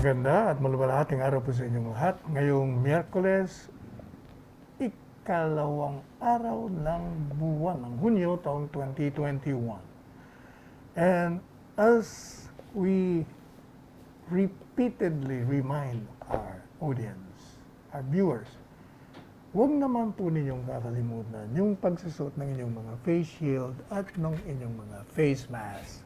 Maganda at maluwalhating araw po sa inyong lahat. Ngayong Miyerkules, ikalawang araw ng buwan ng Hunyo taong 2021. And as we repeatedly remind our audience, our viewers, huwag naman po ninyong kakalimutan yung pagsusot ng inyong mga face shield at ng inyong mga face mask.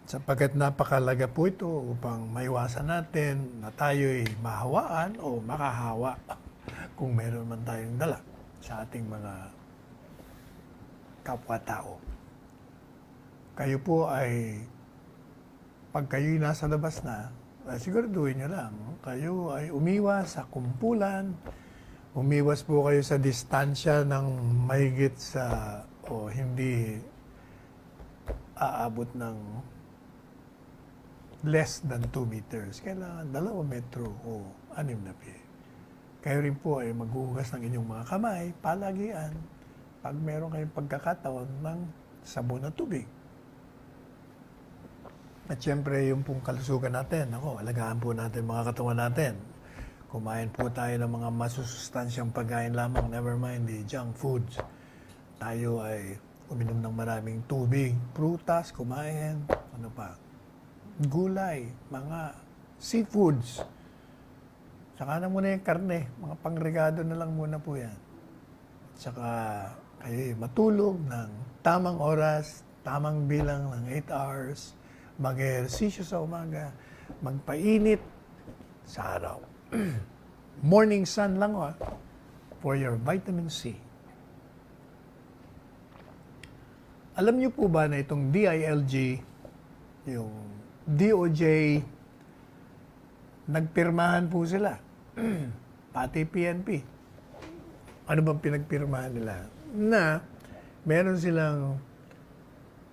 Sapagkat napakalaga po ito upang maiwasan natin na tayo'y mahawaan o makahawa kung meron man tayong dala sa ating mga kapwa-tao. Kayo po ay, pag kayo'y nasa labas na, siguraduhin nyo lang, kayo ay umiwas sa kumpulan, umiwas po kayo sa distansya ng mahigit sa o hindi aabot ng less than 2 meters. Kailangan 2 metro o 6 na pie. Kayo rin po ay maghuhugas ng inyong mga kamay, palagian, pag meron kayong pagkakataon ng sabon na tubig. At syempre, yung pong kalusugan natin, alagaan po natin mga katawan natin. Kumain po tayo ng mga masusustansyang pagkain lamang, never mind the junk foods. Tayo ay uminom ng maraming tubig, prutas, kumain, ano pa, gulay, mga seafoods. Saka na muna yung karne, mga pangregado na lang muna po yan. Saka kayo matulog ng tamang oras, tamang bilang ng 8 hours, mag-ehersisyo sa umaga, magpainit sa araw. Morning sun lang for your vitamin C. Alam niyo po ba na itong DILG, yung DOJ, nagpirmahan po sila. Pati PNP. Ano bang pinagpirmahan nila? Na meron silang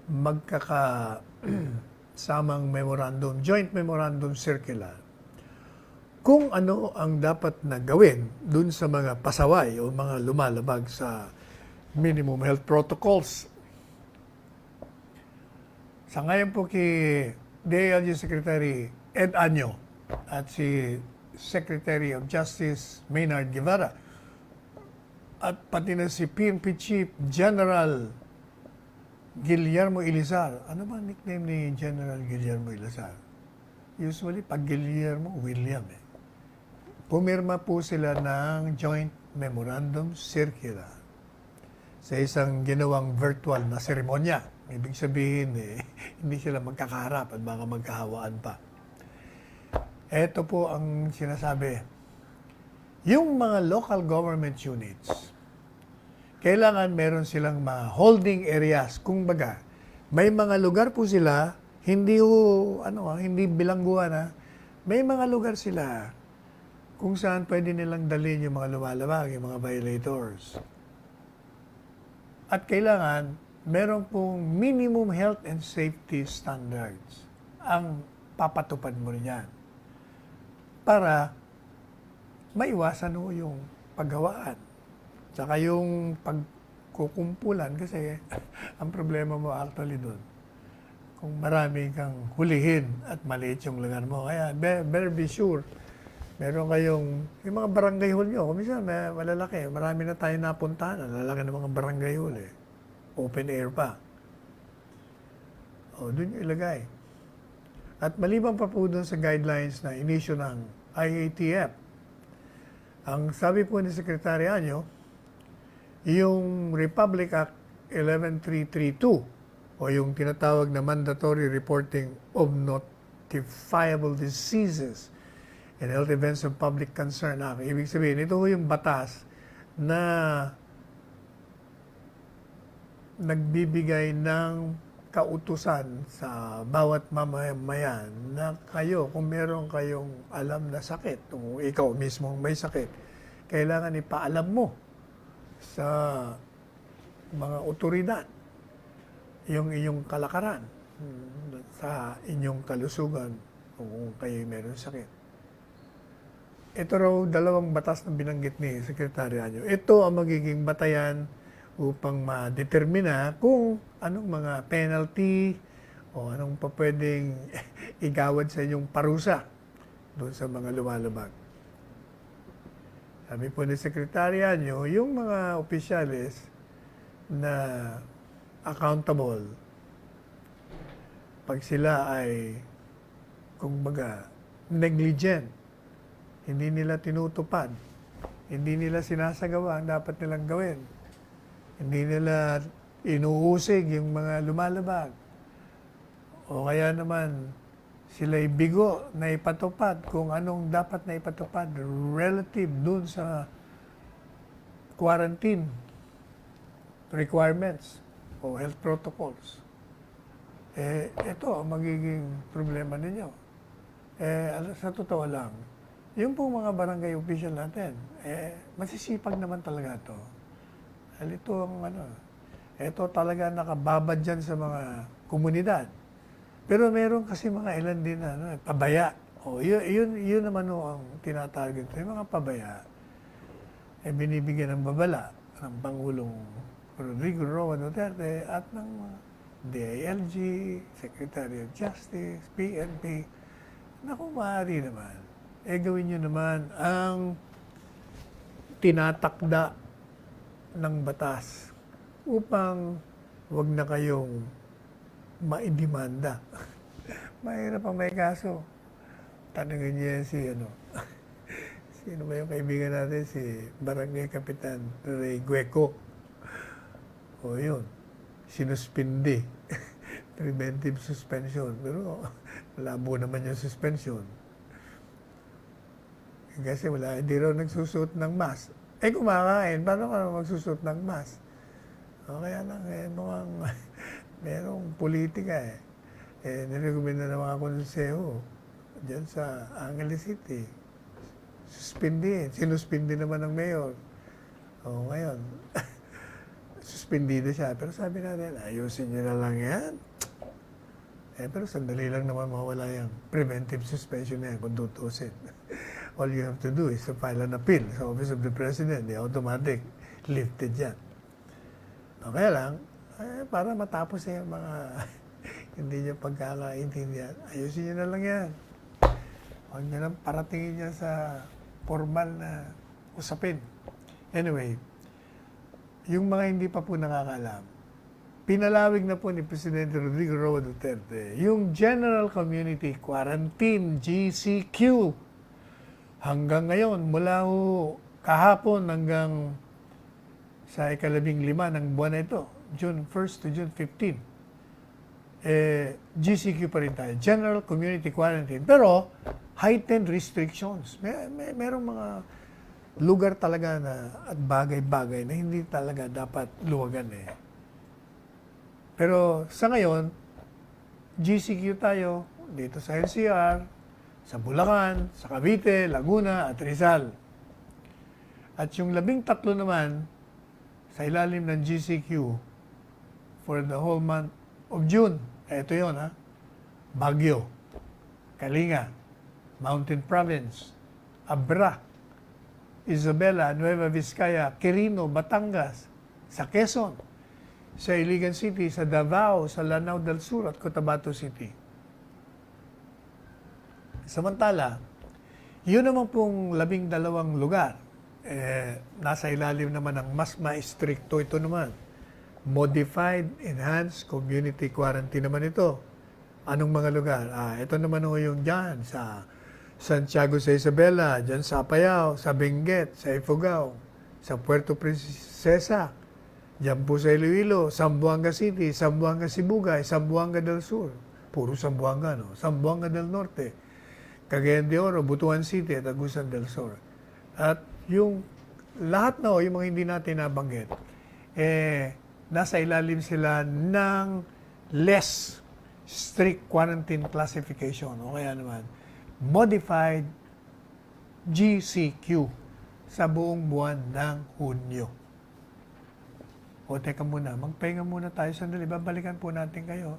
magkakasamang memorandum, joint memorandum circular, kung ano ang dapat na gawin dun sa mga pasaway o mga lumalabag sa minimum health protocols. Sa ngayon po kay DILG Secretary Ed Año at si Secretary of Justice Maynard Guevara at pati na si PNP Chief General Guillermo Ilizar. Ano ba nickname ni General Guillermo Ilizar? Usually, pag Guillermo, William Pumirma po sila ng Joint Memorandum Circular sa isang ginawang virtual na seremonya. Ibig sabihin, hindi sila magkakaharap at baka magkahawaan pa. Ito po ang sinasabi. Yung mga local government units, kailangan meron silang mga holding areas. Kung baga, may mga lugar po sila, hindi bilangguan may mga lugar sila kung saan pwede nilang dalhin yung mga lumalabag, yung mga violators. At kailangan, meron pong minimum health and safety standards ang papatupad mo rin yan para maiwasan mo yung paggawaan. Tsaka yung pagkukumpulan kasi ang problema mo actually doon. Kung marami kang hulihin at maliit yung lugar mo. Kaya better be sure. Meron kayong, yung mga barangay hall nyo, kuminsan malalaki. Marami na tayo napuntahan. Lalaki ng mga barangay hall Open air pa. Doon yung ilagay. At maliban pa po doon sa guidelines na inisyo ng IATF, ang sabi po ni Secretary Año, yung Republic Act 11332 o yung tinatawag na Mandatory Reporting of Notifiable Diseases and Health Events of Public Concern Act. Ibig sabihin, ito yung batas na nagbibigay ng kautusan sa bawat mamamayan na kayo, kung meron kayong alam na sakit, kung ikaw mismo may sakit, kailangan ipaalam mo sa mga otoridad yung inyong kalakaran sa inyong kalusugan kung kayo meron sakit. Ito raw 2 batas na binanggit ni Secretary Año. Ito ang magiging batayan upang ma-determina kung anong mga penalty o anong pa pwedeng igawad sa inyong parusa doon sa mga lumalabag. Sabi po ni Sekretarya nyo, yung mga opisyalis na accountable, pag sila ay, kumbaga, negligent, hindi nila tinutupad, hindi nila sinasagawa ang dapat nilang gawin, hindi nila inuusig yung mga lumalabag, o kaya naman sila'y bigo na ipatupad kung anong dapat na ipatupad relative dun sa quarantine requirements o health protocols. Ito ang magiging problema ninyo. Sa totoo lang, yung pong mga barangay official natin, masisipag naman talaga ito. Ito ang ito talaga nakababad dyan sa mga komunidad. Pero meron kasi mga ilan din na pabaya. Yun naman ang tinatarget ko. Yung mga pabaya, binibigyan ng babala ng Pangulong Rodrigo Roa Duterte at ng DILG, Secretary of Justice, PNP. Naku, maaari naman. Gawin nyo naman ang tinatakda ng batas upang wag na kayong maidemanda. Mahirap ang may kaso. Tanungin niya sino ba yung kaibigan natin? Si Barangay Kapitan Ray Gueco. O yun, sinuspindi. Preventive suspension. Pero malabo naman yung suspension. Kasi hindi raw nagsusuot ng mask. Kumakain. Paano ka magsusuot ng mask? Kaya lang, mukhang merong politika nirekomenda ng mga konseho dyan sa Angeles City. Sinuspindi naman ng mayor. Ngayon, suspendido siya. Pero sabi natin, ayusin nyo na lang yan. Pero sandali lang naman mawala yung preventive suspension na yan kung tutusin. All you have to do is to file an appeal sa Office of the President. The automatic lifted yan. Kaya lang, para matapos yung mga hindi niya pagkakaintindihan, ayusin niyo na lang yan. Huwag niyo lang paratingin niya sa formal na usapin. Anyway, yung mga hindi pa po nakakaalam, pinalawig na po ni Presidente Rodrigo Roa Duterte yung General Community Quarantine, GCQ. Hanggang ngayon, mula kahapon hanggang sa ika-15 ng buwan na ito, June 1st to June 15, GCQ pa rin tayo, General Community Quarantine. Pero, heightened restrictions. Merong mga lugar talaga at bagay-bagay na hindi talaga dapat luwagan Pero sa ngayon, GCQ tayo dito sa NCR, sa Bulacan, sa Cavite, Laguna at Rizal. At yung 13 naman, sa ilalim ng GCQ for the whole month of June. Ito yun, Baguio, Kalinga, Mountain Province, Abra, Isabela, Nueva Vizcaya, Quirino, Batangas, sa Quezon, sa Iligan City, sa Davao, sa Lanao del Sur at Cotabato City. Samantala, yun naman pong 12 lugar, nasa ilalim naman ng mas ma-stricto ito naman. Modified Enhanced Community Quarantine naman ito. Anong mga lugar? Ito naman yung dyan sa Santiago sa Isabela, dyan sa Apayao, sa Benguet, sa Ifugao, sa Puerto Princesa, dyan po sa Iloilo, Zamboanga City, Zamboanga Sibugay, Zamboanga del Sur, puro Zamboanga, Zamboanga del Norte, Cagayan de Oro, Butuan City at Agusan del Sur. At yung lahat yung mga hindi natin nabanggit, nasa ilalim sila ng less strict quarantine classification o kaya naman modified GCQ sa buong buwan ng Hunyo. O teka muna, magpahinga muna tayo sandali. Babalikan po natin kayo.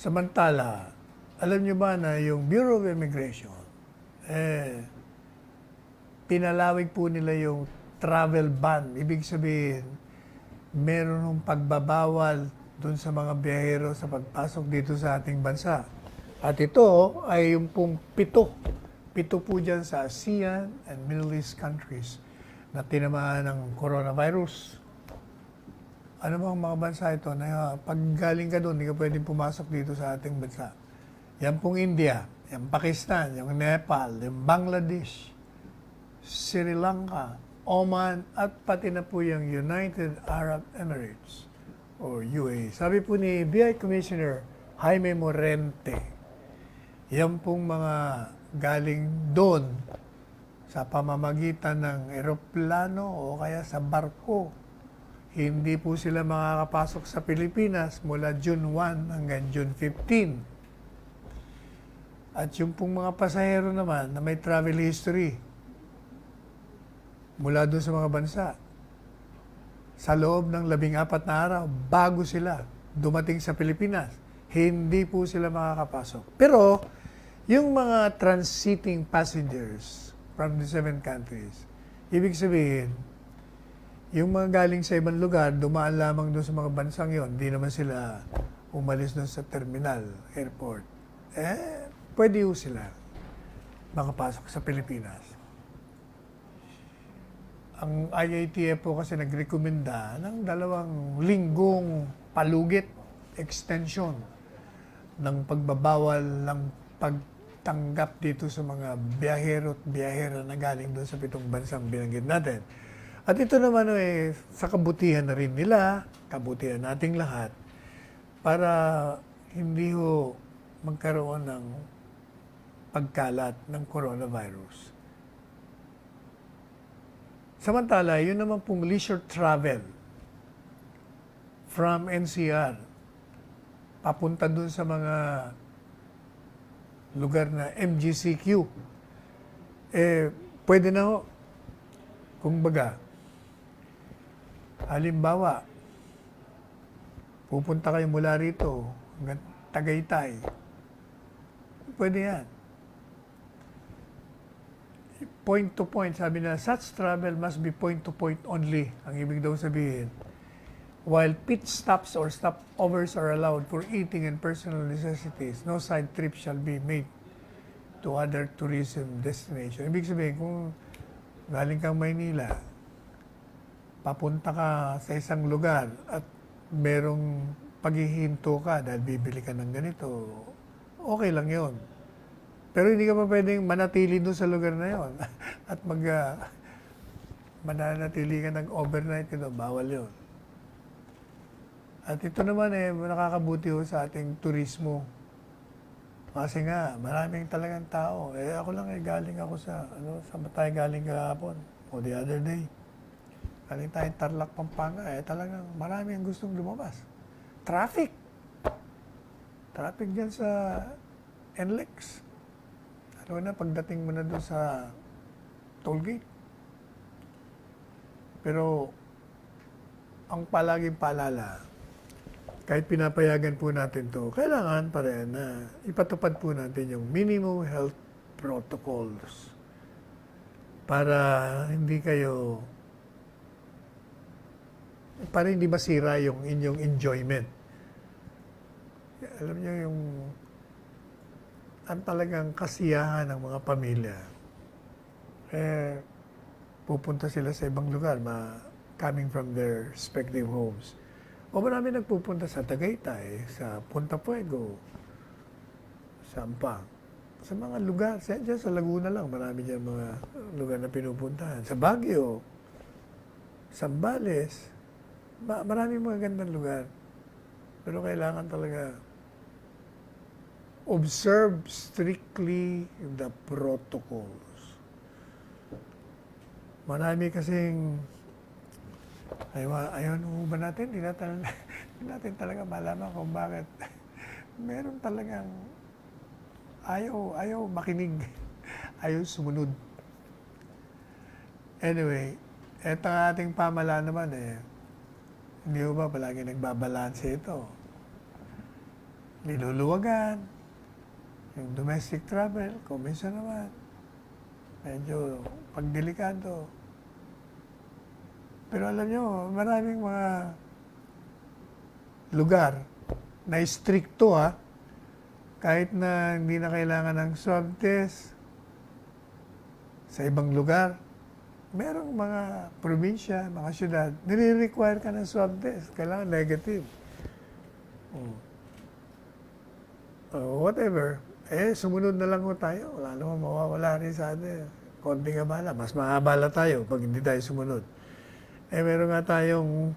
Samantala, alam nyo ba na yung Bureau of Immigration, pinalawig po nila yung travel ban. Ibig sabihin, meron ng pagbabawal dun sa mga biyahero sa pagpasok dito sa ating bansa. At ito ay yung pong pito. Pito po dyan sa ASEAN and Middle East countries na tinamaan ng coronavirus. Ano bang mga bansa ito na pag galing ka doon, hindi ka pwedeng pumasok dito sa ating bansa. Yan pong India, yung Pakistan, yung Nepal, yung Bangladesh, Sri Lanka, Oman, at pati na po yung United Arab Emirates o UAE. Sabi po ni BI Commissioner Jaime Morente, yan pong mga galing doon sa pamamagitan ng eroplano o kaya sa barko. Hindi po sila makakapasok sa Pilipinas mula June 1 hanggang June 15. At yung pong mga pasahero naman na may travel history mula doon sa mga bansa, sa loob ng 14 na araw, bago sila dumating sa Pilipinas, hindi po sila makakapasok. Pero, yung mga transiting passengers from the 7 countries, ibig sabihin, yung mga galing sa ibang lugar, dumaan lamang doon sa mga bansang yon, hindi naman sila umalis doon sa terminal, airport. Pwede po sila makapasok sa Pilipinas. Ang IATF po kasi nagrekomenda ng 2 linggong palugit, extension ng pagbabawal ng pagtanggap dito sa mga biyahero at biyahera na galing doon sa 7 bansang binanggit natin. At ito naman sa kabutihan na rin nila, kabutihan nating lahat, para hindi ho magkaroon ng pagkalat ng coronavirus. Samantala, yun naman pong leisure travel from NCR, papunta dun sa mga lugar na MGCQ, pwede na ho. Kung baga, halimbawa, pupunta kayo mula rito hanggang Tagaytay, pwede yan. Point to point, sabi na, such travel must be point to point only. Ang ibig daw sabihin, while pit stops or stopovers are allowed for eating and personal necessities, no side trip shall be made to other tourism destination. Ibig sabihin, kung galing kang Maynila, papunta ka sa isang lugar at merong paghihinto ka dahil bibili ka ng ganito, okay lang yon. Pero hindi ka pa pwedeng manatili doon sa lugar na yon at mananatili ka ng overnight, bawal yon. At ito naman nakakabuti sa ating turismo. Kasi nga, maraming talagang tao. Ako lang galing ako saan tayo galing kahapon? O the other day. Galing tayo Tarlac, Pampanga. Talagang maraming gustong lumabas. Traffic. Traffic dyan sa NLEX. Ano na, pagdating mo na doon sa toll gate. Pero, ang palaging paalala, kahit pinapayagan po natin to, kailangan pa rin na ipatupad po natin yung minimum health protocols para hindi masira yung inyong enjoyment. Alam niyo yung ang talagang kasiyahan ng mga pamilya, pupunta sila sa ibang lugar, coming from their respective homes. O marami nagpupunta sa Tagaytay, sa Punta Fuego, sa Ampang, sa mga lugar, dyan sa Laguna lang, marami dyan mga lugar na pinupuntahan. Sa Baguio, Zambales, marami mga gandang lugar. Pero kailangan talaga observe strictly the protocols. Marami kasing ayaw ba natin? Hindi natin talaga malaman kung bakit meron talagang ayaw makinig, ayaw sumunod. Anyway, eto ang ating pamahalaan naman hindi ba palagi nagbabalanse ito? niluluwagan, yung domestic travel, kung minsan naman, medyo pagdelikado. Pero alam nyo, maraming mga lugar na stricto kahit na hindi na kailangan ng swab test sa ibang lugar. Merong mga probinsya, mga syudad, nire-require ka ng swab test. Kailangan negative. Whatever. Sumunod na lang ko tayo. Wala naman mawawala rin sa atin. Konting abala. Mas maabala tayo pag hindi tayo sumunod. Meron nga tayong,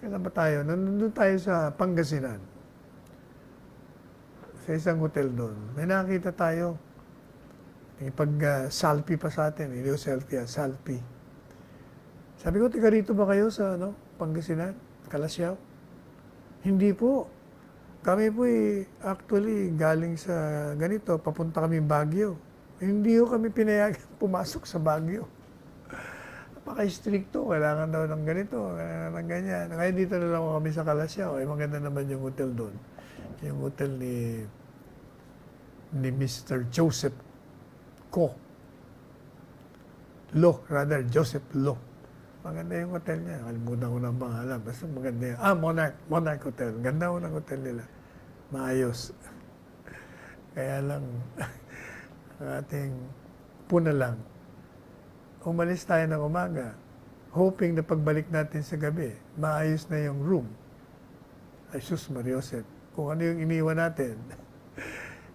kailan ba tayo? Nandun tayo sa Pangasinan. Sa isang hotel doon. May nakita tayo. Salpi pa sa atin. Hindi ko selfie, salpi. Sabi ko, tiga rito ba kayo sa Pangasinan? Kalasyaw? Hindi po. Kami po actually galing sa ganito, papunta kami Baguio. Hindi ko kami pinayagan pumasok sa Baguio. Napaka-stricto, kailangan daw ng ganito, kailangan ng ganyan. Kaya dito na lang kami sa Kalasyaw. Maganda naman yung hotel doon. Yung hotel ni Mr. Joseph Joseph Lo. Maganda yung hotel niya. Kalimutan ko ng pangalan. Basta maganda yun. Monarch Hotel. Ganda ko ng hotel nila. Maayos. Kaya lang, ang ating puna lang, umalis tayo ng umaga, hoping na pagbalik natin sa gabi, maayos na yung room. Ay, sus, Mariosep. Kung ano yung iniwan natin,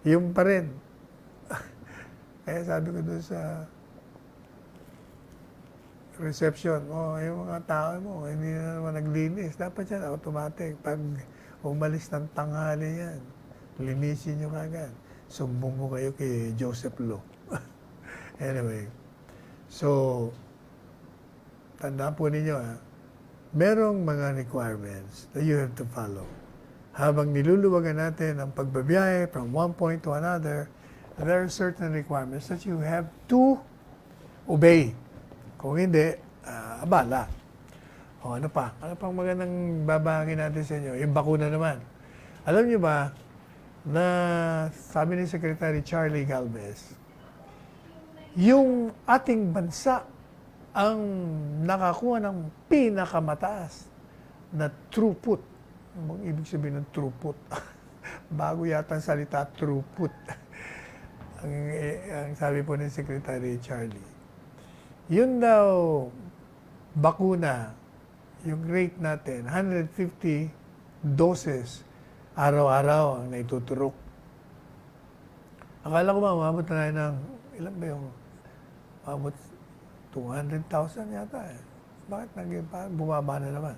yung pa rin. Kaya sabi ko doon sa reception, yung mga tao mo, hindi na naman naglinis. Dapat yan, automatic. Pag umalis ng tanghali yan, linisin nyo kagad. Sumbong ko kayo kay Joseph Lo. Anyway, so, tandaan po ninyo, merong mga requirements that you have to follow. Habang niluluwagan natin ang pagbabiyahe from one point to another, there are certain requirements that you have to obey. Kung hindi, abala. Ano pa? Ano pang magandang babahagi natin sa inyo? Yung bakuna naman. Alam niyo ba na sabi ni Secretary Charlie Galvez, yung ating bansa ang nakakuha ng pinakamataas na throughput. Anong ibig sabihin ng throughput? Bago yata ang salita, throughput. ang sabi po ni Secretary Charlie, yun daw bakuna, yung rate natin, 150 doses araw-araw ang naituturok. Akala ko ba, umabot na tayo ng, ilan ba yung, umabot 200,000 yata Bakit naging bumaba na naman?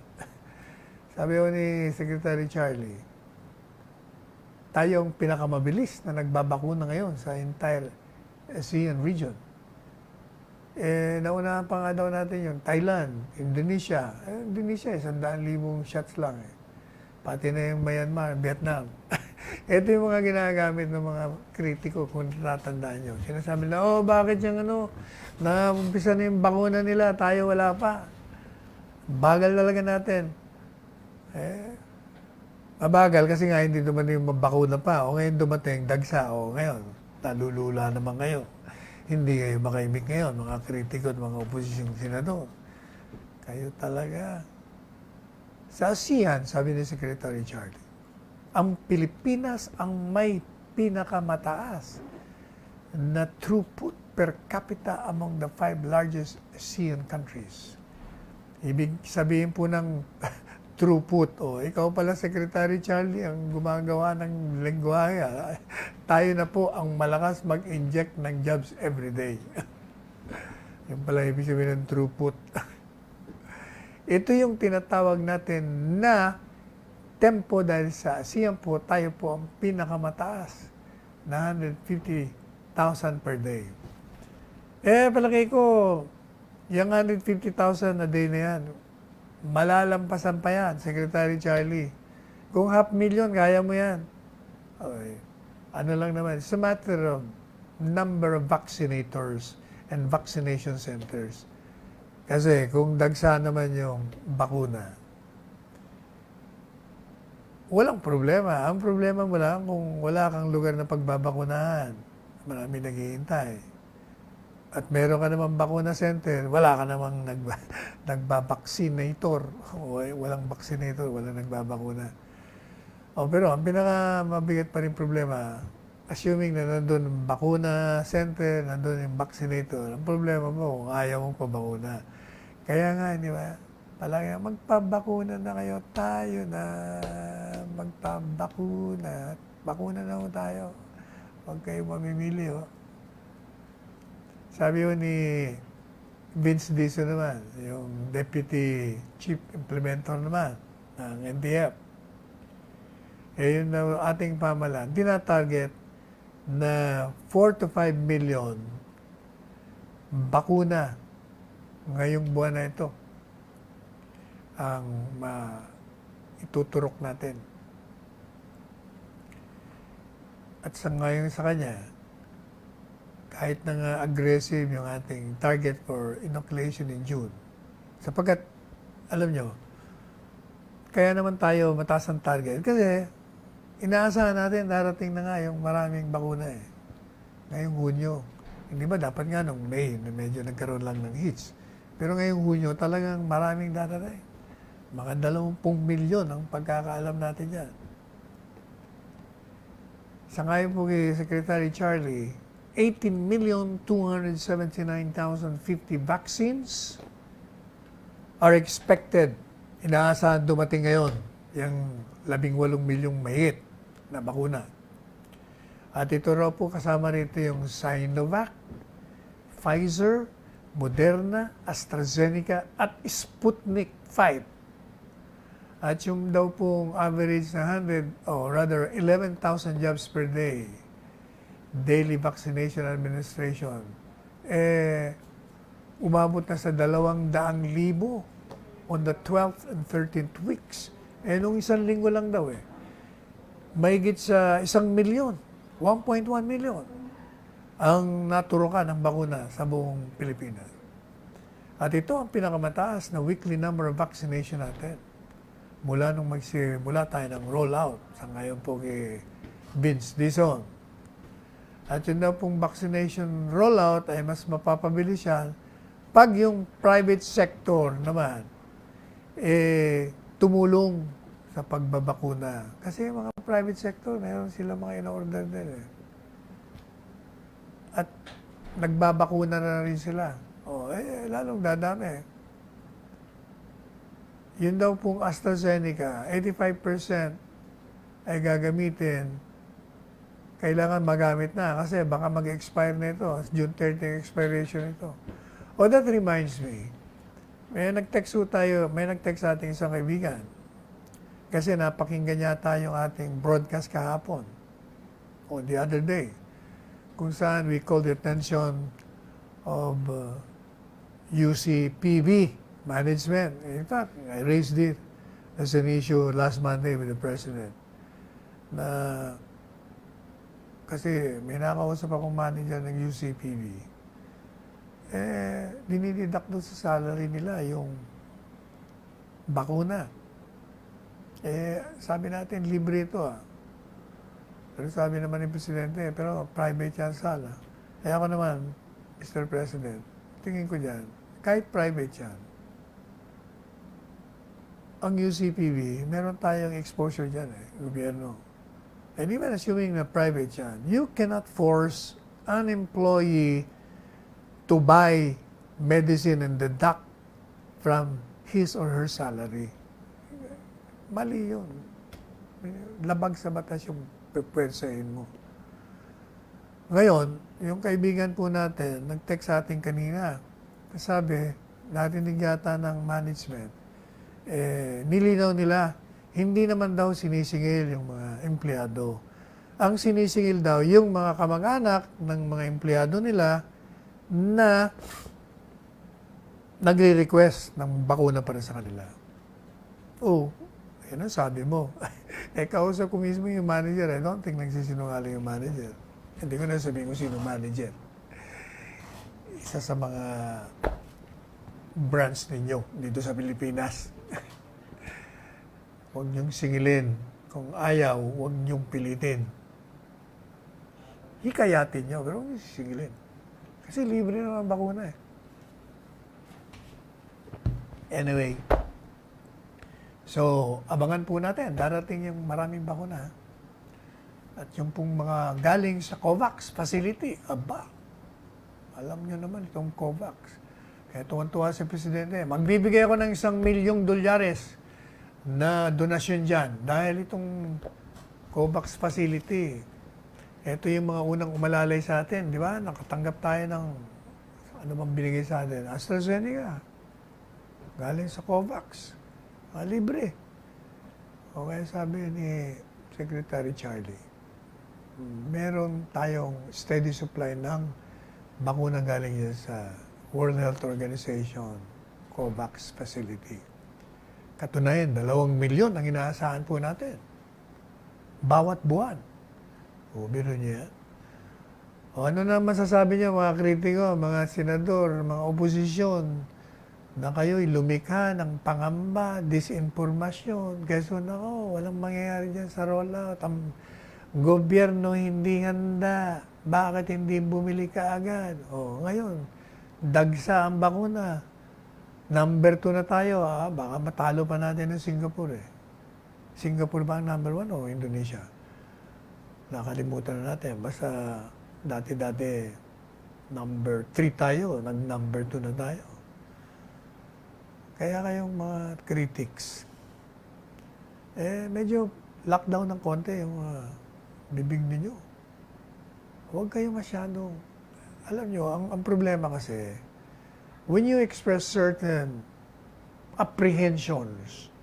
Sabi ko ni Secretary Charlie, tayong pinakamabilis na nagbabakuna ngayon sa entire ASEAN region. Naunahan pa nga daw natin yung Thailand, Indonesia. Indonesia, 100,000 shots lang Pati na yung Myanmar, Vietnam. Ito yung mga ginagamit ng mga kritiko kung natatandaan nyo. Sinasabi na, bakit yung na-umpisa na yung bakuna nila, tayo wala pa. Bagal talaga natin. Mabagal kasi nga hindi dumating yung bakuna pa. O ngayon dumating, dagsa. O ngayon, nalulula naman kayo. Hindi kayo makaimik ngayon, mga kritiko at mga oposisyong senador. Kayo talaga. Sa ASEAN, sabi ni Secretary Charlie, ang Pilipinas ang may pinakamataas na throughput per capita among the 5 largest ASEAN countries. Ibig sabihin po ng throughput. Ikaw pala, Secretary Charlie, ang gumagawa ng lengguwahe. Tayo na po ang malakas mag-inject ng jobs every day. Yung pala ibig sabihin ng throughput. Ito yung tinatawag natin na tempo dahil sa ASEAN po, tayo po ang pinakamataas na 150,000 per day. Palagay ko, yung 150,000 a day na yan, malalampasan pa yan, Secretary Charlie. Kung 500,000, kaya mo yan. Okay. Ano lang naman, it's a matter of number of vaccinators and vaccination centers. Kasi kung dagsa naman yung bakuna, walang problema. Ang problema mo lang kung wala kang lugar na pagbabakunahan. Marami naghihintay. At meron ka namang bakuna center, wala ka namang nagbabaksinator. Walang vaccinator, walang nagbabakuna. Pero ang pinaka mabigat pa rin problema, assuming na nandun ang bakuna center, nandun yung vaccinator, ang problema mo kung ayaw mong pabakuna. Kaya nga, di ba? Palagi magpabakuna na kayo, tayo na magpabakuna. Bakuna na ho tayo. Huwag kayo mamimili, oh. Sabi ko ni Vince Dizon naman, yung Deputy Chief Implementer naman ng NTF. Yun na ating pamahalaan, tinatarget na 4 to 5 million bakuna ngayong buwan na ito ang ituturok natin. At sa ngayon sa kanya, kahit na nga aggressive yung ating target for inoculation in June. Sapagkat, alam nyo, kaya naman tayo mataas ang target. Kasi, inaasahan natin, darating na nga yung maraming bakuna eh. Ngayong Hunyo. Hindi ba, dapat nga nung May, na medyo nagkaroon lang ng hits. Pero ngayong Hunyo, talagang maraming darating. Mga 20 milyon ang pagkakaalam natin yan. Sa ngayon po kay Secretary Charlie, 18,279,050 vaccines are expected. Inaasahan dumating ngayon yung 18 milyong mahigit na bakuna. At ito raw po kasama rito yung Sinovac, Pfizer, Moderna, AstraZeneca at Sputnik 5. At yung daw pong average na 11,000 jobs per day, daily vaccination administration, umabot na sa 200,000 on the 12th and 13th weeks. Nung isang linggo lang daw mahigit sa 1 milyon, 1.1 million, ang naturokan ng bakuna sa buong Pilipinas. At ito ang pinakamataas na weekly number of vaccination natin. Mula nung magsimula tayo ng rollout sa ngayon po kay Vince Dizon. At yun daw pong vaccination rollout ay mas mapapabilis yan pag yung private sector naman tumulong sa pagbabakuna. Kasi yung mga private sector, meron sila mga in-order din At nagbabakuna na rin sila. Lalong dadami. Yun daw pong AstraZeneca, 85% ay gagamitin. Kailangan magamit na kasi baka mag-expire na ito. June 30 expiration ito. That reminds me, may nag-text sa ating isang kaibigan. Kasi napakinggan yata yung ating broadcast kahapon o the other day, kung saan we called the attention of UCPB management. In fact, I raised it as an issue last Monday with the President. Na kasi may nakausap akong manager ng UCPB. Dinididak doon sa salary nila yung bakuna. Sabi natin, libre ito Pero sabi naman ni Presidente, pero private yan sana. Ako naman, Mr. President, tingin ko dyan, kahit private yan, ang UCPB, meron tayong exposure dyan gobyerno. And even assuming na private yan, you cannot force an employee to buy medicine and deduct from his or her salary. Mali yun. Labag sa batas yung pwedsahin mo. Ngayon, yung kaibigan po natin, nag-text sa atin kanina. Sabi, narinig yata ng management, nilinaw nila, hindi naman daw sinisingil yung mga empleyado. Ang sinisingil daw yung mga kamag-anak ng mga empleyado nila na nagre-request ng bakuna para sa kanila. Yan ang sabi mo. Kausap ko mismo yung manager. I don't think nagsisinungaling yung manager. Hindi ko na sabihin kung sino manager. Isa sa mga branch ninyo dito sa Pilipinas. Huwag niyong singilin Kung ayaw, huwag niyong pilitin. Hikayatin niyo, pero huwag niyo sisigilin. Kasi libre naman bakuna eh. Anyway, so abangan po natin, darating yung maraming bakuna. At yung pong mga galing sa COVAX facility, aba, alam niyo naman itong COVAX. Kaya tuwan-tuwa si Presidente, magbibigay ako ng $1,000,000 na donasyon dyan. Dahil itong COVAX facility, ito yung mga unang umalalay sa atin, di ba? Nakatanggap tayo ng, ano bang binigay sa atin? AstraZeneca. Galing sa COVAX. Libre. O kaya sabi ni Secretary Charlie, meron tayong steady supply ng bakuna galing yan sa World Health Organization COVAX facility. Katunayan, 2,000,000 ang inaasahan po natin. Bawat buwan. O, biro niya. O, ano na masasabi niya, mga kritiko, mga senador, mga oposisyon, na kayo'y lumikha ng pangamba, disinformasyon. Kaya nako, walang mangyayari dyan sa rollout. Ang gobyerno hindi handa. Bakit hindi bumili ka agad? O, ngayon, dagsa ang bakuna. Number 2 na tayo. Baka matalo pa natin ng Singapore eh. Singapore ba ang number 1 o Indonesia? Nakalimutan na natin. Basta dati-dati number 3 tayo. Nag-number 2 na tayo. Kaya kayong mga critics, medyo lockdown ng konti yung bibig ninyo. Huwag kayo masyadong, alam nyo, ang problema kasi, when you express certain apprehensions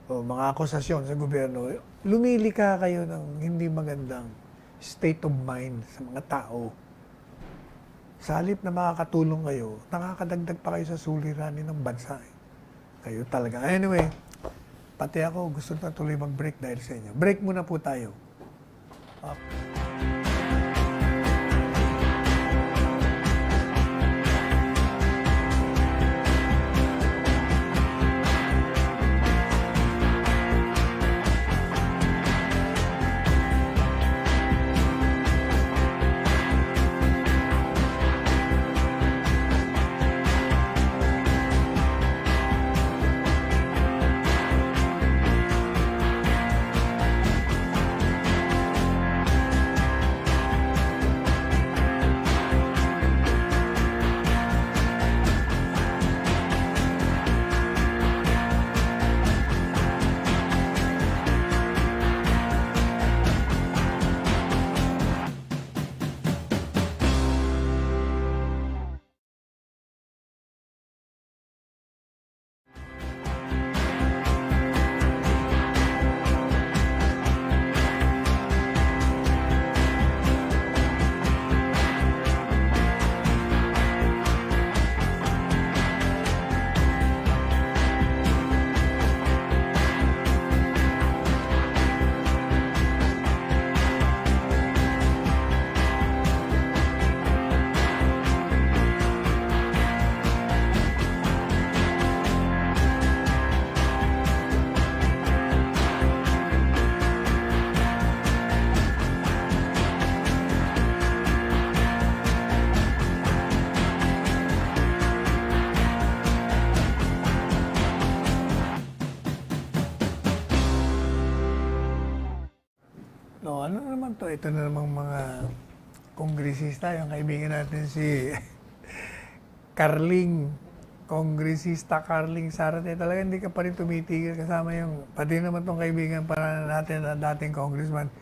o mga akusasyon sa gobyerno, lumilika kayo ng hindi magandang state of mind sa mga tao. Sa halip na makakatulong kayo, nakakadagdag pa kayo sa suliranin ng bansa. Kayo talaga. Anyway, pati ako gusto na tuloy mag-break dahil sa inyo. Break muna po tayo. No, ano naman to? Ito na namang mga kongresista, yung kaibigan natin si Kongresista Carling Zárate. Talaga hindi ka pa rin tumitigil kasama yung, pati naman tong kaibigan para natin na dating congressman,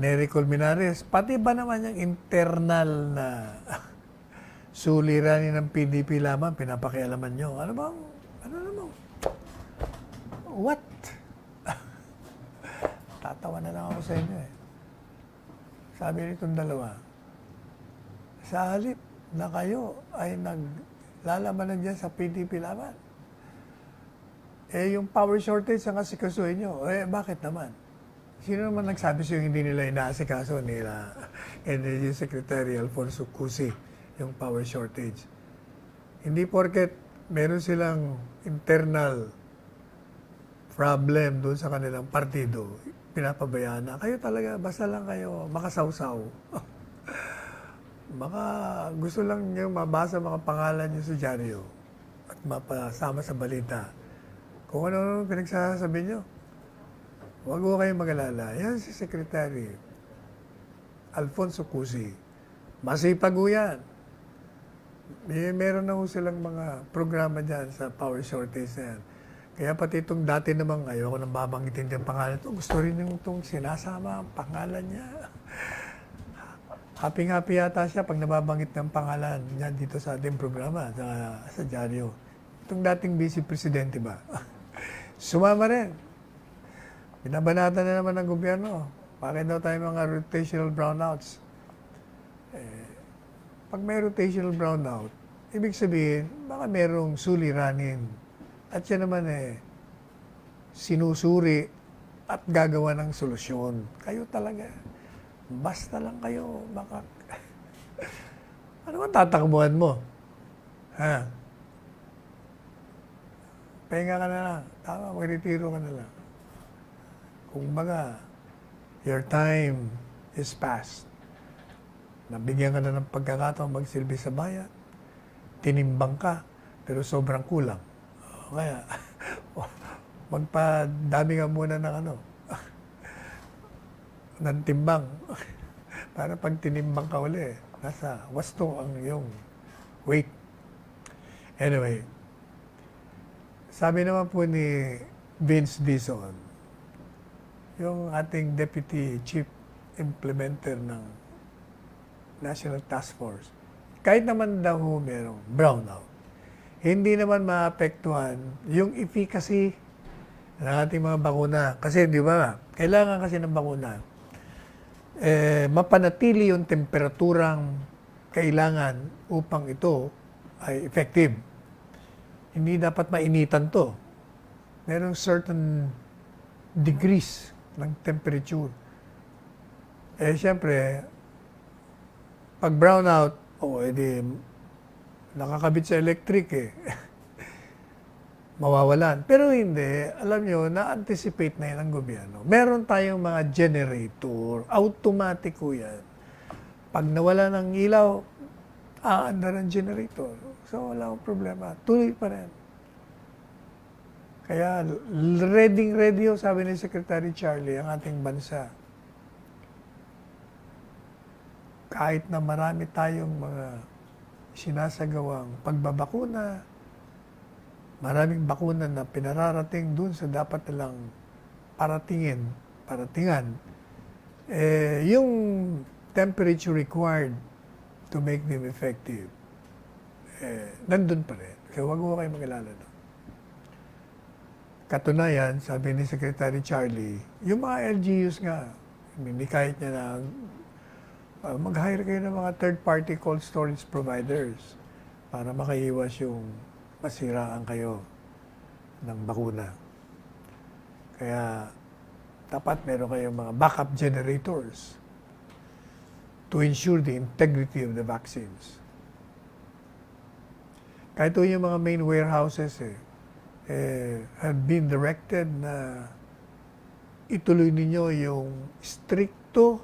Nery Colmenares. Pati ba naman yung internal na suliranin ng PDP lamang, pinapakialaman nyo? Ano naman? What? Tatawa na lang ako sa inyo eh. Sabi nitong dalawa, sa halip na kayo ay naglalabanan dyan sa PDP laban, yung power shortage ang asikasuhin nyo, bakit naman? Sino naman nagsabi sa'yo hindi nila inaasikaso nila Energy Secretary Alfonso Cusi yung power shortage? Hindi porket meron silang internal problem doon sa kanilang partido, pinapabayaan na. Kayo talaga, basta lang kayo makasawsaw. Baka gusto lang niyo mabasa mga pangalan niyo sa dyaryo at mapasama sa balita. Kung ano pinagsasabi niyo, huwag ko kayong mag-alala. Yan si Secretary Alfonso Cusi. Masipag ho yan. Meron na ho silang mga programa dyan sa power shortage na yan. Kaya pati itong dati namang ayoko nang babanggitin yung pangalan ito. Gusto rin yung itong sinasama ang pangalan niya. Happy-happy yata siya pag nababanggit ng pangalan niya dito sa ating programa, sa dyaryo. Itong dating vice presidente ba? Sumama rin. Binabanatan na naman ng gobyerno. Bakit daw tayo mga rotational brownouts? Pag may rotational brownout, ibig sabihin, baka merong suliranin. At yan naman sinusuri at gagawa ng solusyon. Kayo talaga. Basta lang kayo ano man tatakbuhan mo? Ha? Pahinga ka na lang. Tama, magretiro ka na lang. Kung baga, your time is past. Nabigyan ka na ng pagkakataon magsilbi sa bayan. Tinimbang ka, pero sobrang kulang. Kaya, magpadami ka muna ng ng timbang. Para pag tinimbang ka uli, nasa wasto ang iyong weight. Anyway, sabi naman po ni Vince Dizon, yung ating Deputy Chief Implementer ng National Task Force, kahit naman daw merong brownout, hindi naman maapektuhan yung efficacy ng ating mga bakuna. Kasi di ba, kailangan kasi ng bakuna, mapanatili yung temperaturang kailangan upang ito ay effective. Hindi dapat mainitan to. Merong certain degrees ng temperature. Siyempre, pag brownout, edi nakakabit sa electric mawawalan. Pero hindi, alam nyo, na-anticipate na yan ang gobyerno. Meron tayong mga generator, automatic ko yan. Pag nawala ng ilaw, aandar ang generator. So, wala akong problema. Tuloy pa rin. Kaya, ready, sabi ni Secretary Charlie, ang ating bansa. Kahit na marami tayong mga sinasagawang pagbabakuna, maraming bakuna na pinararating dun sa dapat nilang paratingan, yung temperature required to make them effective, nandun pa rin. Kaya huwag mo kayo mag-alala doon. Katunayan, sabi ni Secretary Charlie, yung mga LGUs nga, hindi kahit niya na mag-hire kayo ng mga third-party cold storage providers para makaiwas yung masiraan kayo ng bakuna. Kaya dapat meron kayong mga backup generators to ensure the integrity of the vaccines. Kahit yung mga main warehouses have been directed na ituloy ninyo yung stricto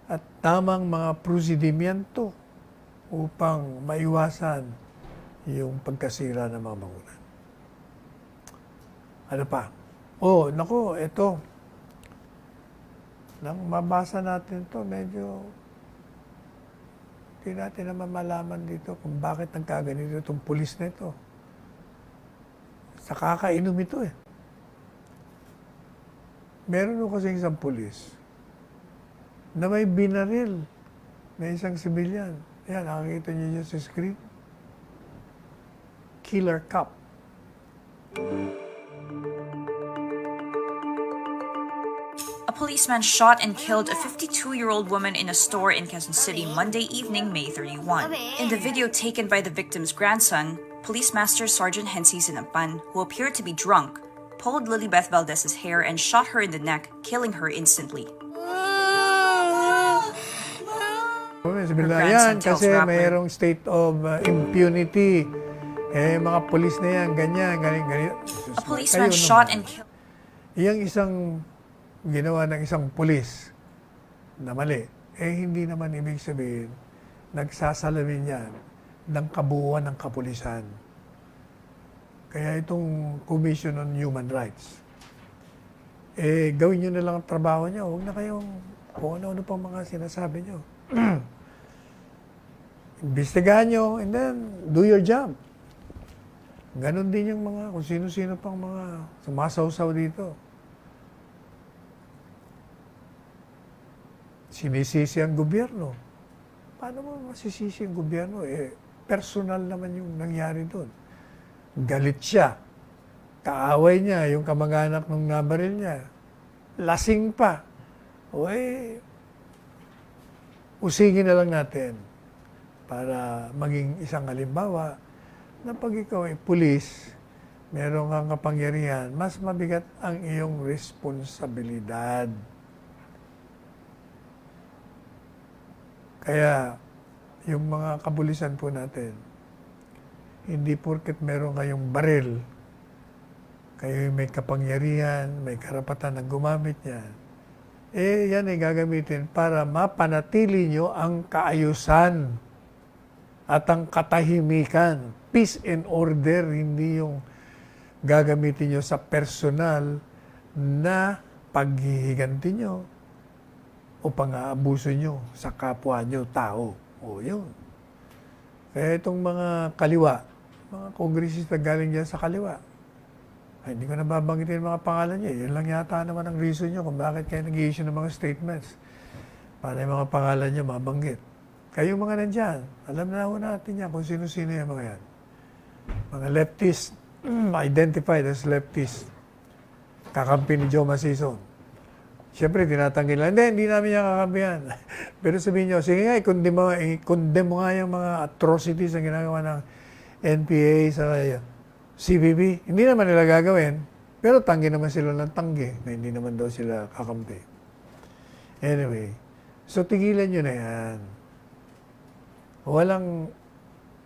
at tamang mga prosedimento upang maiwasan yung pagkasira ng mga bakuna. Ano pa? Nako, ito. Nang mabasa natin to, medyo hindi natin naman malaman dito kung bakit nagkaganito itong pulis na ito. Sa kakainom ito Meron kasi isang pulis na may binaril na isang sibilyan. Yan, nakakita niyo dyan sa screen. Killer Cup. A policeman shot and killed a 52-year-old woman in a store in Quezon City Monday evening, May 31. In the video taken by the victim's grandson, Police Master Sergeant Hensi Sinapan, who appeared to be drunk, pulled Lilibeth Valdez's hair and shot her in the neck, killing her instantly. Yan, kasi mayroong state of impunity. Mga polis na yan, ganyan. A policeman shot and killed. Iyang isang ginawa ng isang pulis na mali, hindi naman ibig sabihin nagsasalamin yan ng kabuuan ng kapulisan. Kaya itong Commission on Human Rights, gawin nyo na lang ang trabaho nyo. Huwag na kayong kung ano-ano pang mga sinasabi nyo. Imbestigahan nyo and then do your job. Ganon din yung mga, kung sino-sino pang mga sumasawsaw dito. Sinisisi ang gobyerno. Paano mo masisisi ang gobyerno? Personal naman yung nangyari doon. Galit siya. Kaaway niya, yung kamag-anak ng nabaril niya. Lasing pa. Usigin na lang natin para maging isang halimbawa na pag ikaw ay pulis, meron kang kapangyarihan, mas mabigat ang iyong responsibilidad. Kaya, yung mga kapulisan po natin, hindi porket meron kayong baril, kayo may kapangyarihan, may karapatan na gumamit niyan, yan ay gagamitin para mapanatili nyo ang kaayusan at ang katahimikan. Peace and order, hindi yung gagamitin nyo sa personal na paghihiganti nyo o pang-aabuso nyo sa kapwa nyo, tao. Yun. Kaya itong mga kaliwa, mga kongresista galing dyan sa kaliwa, hindi ko na babanggitin mga pangalan niya. Yun lang yata naman ang reason nyo kung bakit kayo nag-i-issue ng mga statements. Para yung mga pangalan niya mabanggit. Kayong mga nandyan, alam na ho natin yan kung sino-sino yung mga yan. Mga leftist, identified as leftist. Kakampi ni Joe Masison. Siyempre, tinatanggi lang. Hindi namin yung kakampihan. Pero sabihin nyo, sige nga, i-condemn mo nga yung mga atrocities na ginagawa ng NPA sa CBP. Hindi naman nila gagawin, pero tanggi naman sila ng tanggi na hindi naman daw sila kakampi. Anyway, so tigilan nyo na yan. Walang